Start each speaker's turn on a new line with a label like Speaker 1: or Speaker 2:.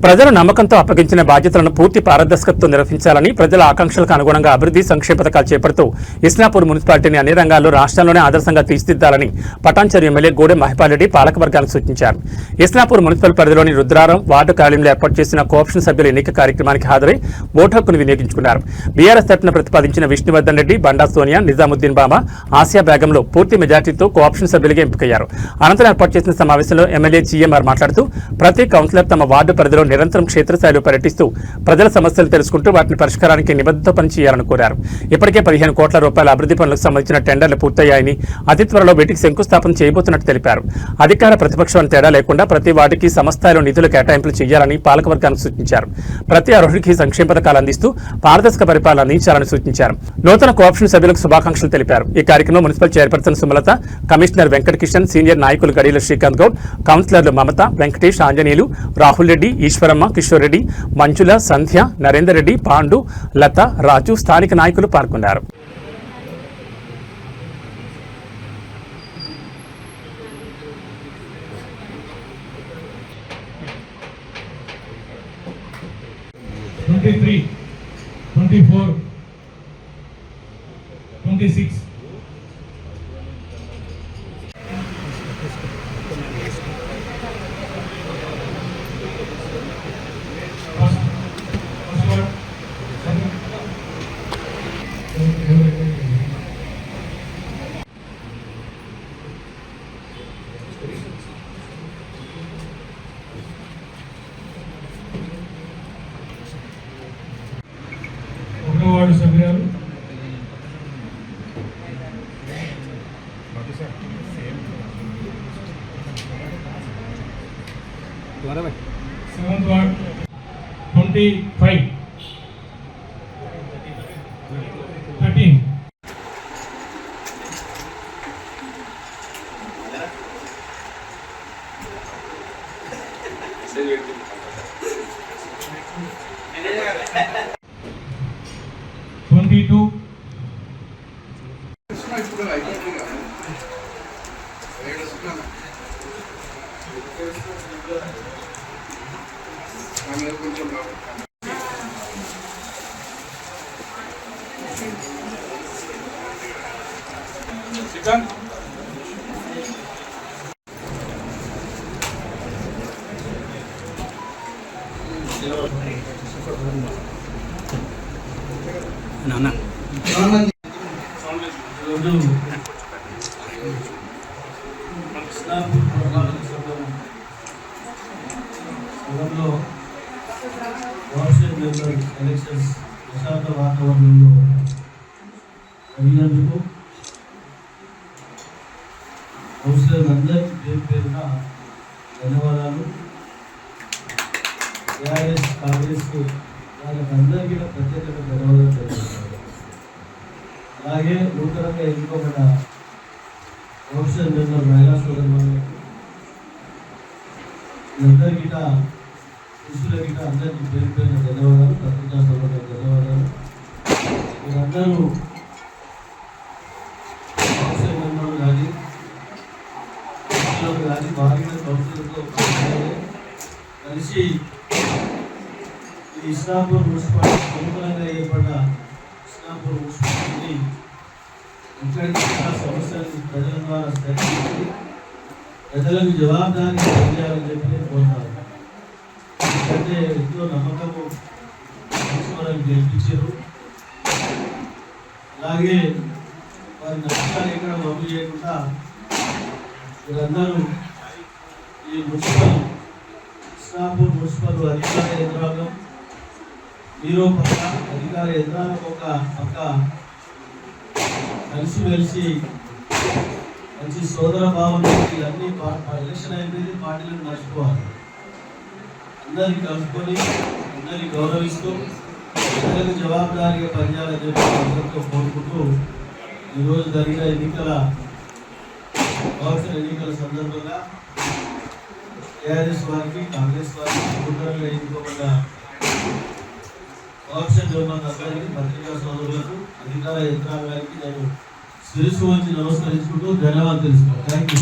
Speaker 1: ప్రజల నమ్మకంతో అప్పగించిన బాధ్యతలను పూర్తి పారదర్శకతతో నిర్వహించాలని, ప్రజల ఆకాంక్షలకు అనుగుణంగా అభివృద్ధి సంక్షేమ పథకాలు చేపడుతూ ఇస్నాపూర్ మున్సిపాలిటీని అన్ని రంగాల్లో రాష్ట్రంలోనే ఆదర్శంగా తీర్చిదిద్దాలని పటాన్చెరు ఎమ్మెల్యే గూడెం మహిపాల్రెడ్డి పాలకవర్గానికి సూచించారు. ఇస్నాపూర్ మున్సిపల్ పరిధిలోని రుద్రారం వార్డు కార్యాలయంలో ఏర్పాటు చేసిన కోఆప్షన్ సభ్యుల ఎన్నిక కార్యక్రమానికి హాజరై ఓటు హక్కును వినియోగించుకున్నారు. బీఆర్ఎస్ తరఫున ప్రతిపాదించిన విష్ణువర్ధన్ రెడ్డి, బండా సోనియా, నిజాముద్దీన్ బాబా, ఆసియా బేగంలో పూర్తి మెజార్టీతో కోఆప్షన్ సభ్యులుగా ఎంపికయ్యారు. అనంతరం ఏర్పాటు చేసిన సమావేశంలో ఎమ్మెల్యే జీఎంఆర్ మాట్లాడుతూ ప్రతి కౌన్సిలర్ తమ వార్డు పరిధిలో నిరంతరం క్షేత్రస్థాయిలో పర్యటిస్తూ ప్రజల సమస్యలు తెలుసుకుంటూ వాటిని పరిష్కారానికి నిబద్ధత పనిచేయాలని కోరారు. ఇప్పటికే 15 కోట్ల రూపాయల అభివృద్ధి పనులకు సంబంధించిన టెండర్లు పూర్తయ్యాయని, అతి త్వరలో వీటికి శంకుస్థాపన చేయబోతున్నట్టు తెలిపారు. అధికార ప్రతిపక్షం తేడా లేకుండా ప్రతి వార్డుకి సమస్థాయిలో నిధులు కేటాయింపులు చేయాలని పాలకవర్గానికి సూచించారు. ప్రతి అర్హుడికి సంక్షేమ పథకాలు అందిస్తూ పారదర్శక పరిపాలన అందించాలని సూచించారు. నూతన కోఆప్షన్ సభ్యులకు శుభాకాంక్షలు తెలిపారు. ఈ కార్యక్రమంలో municipal chairperson Sumalatha, commissioner Venkatakishan, senior నాయకులు గడిల శ్రీకాంత్ గౌడ్, కౌన్సిలర్లు మమత, వెంకటేష్, ఆంజనేయులు, రాహుల్ రెడ్డి, ఈశ్వరమ్మ, కిషోర్ రెడ్డి, మంజుల, సంధ్య, నరేందర్ రెడ్డి, పాండు, లత, రాజు, స్థానిక నాయకులు పాల్గొన్నారు.
Speaker 2: వార్డు సభ్యురాలు సెవెంత్ వార్డ్ 25 13 22
Speaker 1: నాన్న
Speaker 3: ఎలక్షన్స్ ప్రశాంత వాతావరణంలో జరిగినందుకు కౌన్సిలర్ అందరికీ పేరు పేరున ధన్యవాదాలు. టీఆర్ఎస్, కాంగ్రెస్ వాళ్ళకి అందరికీ ప్రత్యేకంగా ధన్యవాదాలు తెలియజేస్తారు. అలాగే నూతనంగా ఎన్నుకోబడ్డ కౌన్సిలర్ మెంబర్ మహిళా సోదరులకు అందరికీ పురుషులకి అందరికీ పేరు పేరున ధన్యవాదాలు, పత్రికా సోదరులకు ధన్యవాదాలు. మీరందరూ కౌన్సిలర్ మెంబర్లు కానీ కానీ బాగా కౌన్సిలర్తో కలిసి ఈ ఇస్నాపూర్ మున్సిపాలిటీ నూతనంగా ఏర్పడ్డ ఇస్నాపూర్ మున్సిపాలిటీని ఇక్కడికి సమస్యలను ప్రజల ద్వారా సేకరించి ప్రజలకు జవాబుదారీ తెలియాలని చెప్పి నేను కోరుతాను. ఎందుకంటే ఎంతో నమ్మకము మనకు గెలిపించారు. అలాగే వారి నమ్మకాలు ఎక్కడ వమ్ము చేయకుండా మీరందరూ ఈ మున్సిపల్ ఇస్నాపూర్ మున్సిపల్ అధికార యంత్రాంగం మీరు పక్క అధికార యంత్రాంగం ఒక పక్క కలిసిమెలిసి మంచి సోదర భావంతో అన్ని ఎలక్షన్ అయిపోయింది, పార్టీలను నడుచుకోవాలి. అందరినీ కలుపుకొని అందరినీ గౌరవిస్తూ ప్రజలకు జవాబుదారీగా పనిచేయాలని చెప్పి అందరితో కోరుకుంటూ ఈరోజు జరిగిన ఎన్నికల సందర్భంగా టీఆర్ఎస్ వారికి, కాంగ్రెస్ వారికి నూతనంగా ఎన్నుకోబడ్డ కోఆప్షన్ మెంబర్స్ అందరికీ, పత్రికా సోదరులకు, అధికార యంత్రాంగానికి నేను శిరస్సు వంచి నమస్కరించుకుంటూ ధన్యవాదాలు తెలుసుకున్నాను. Thank you.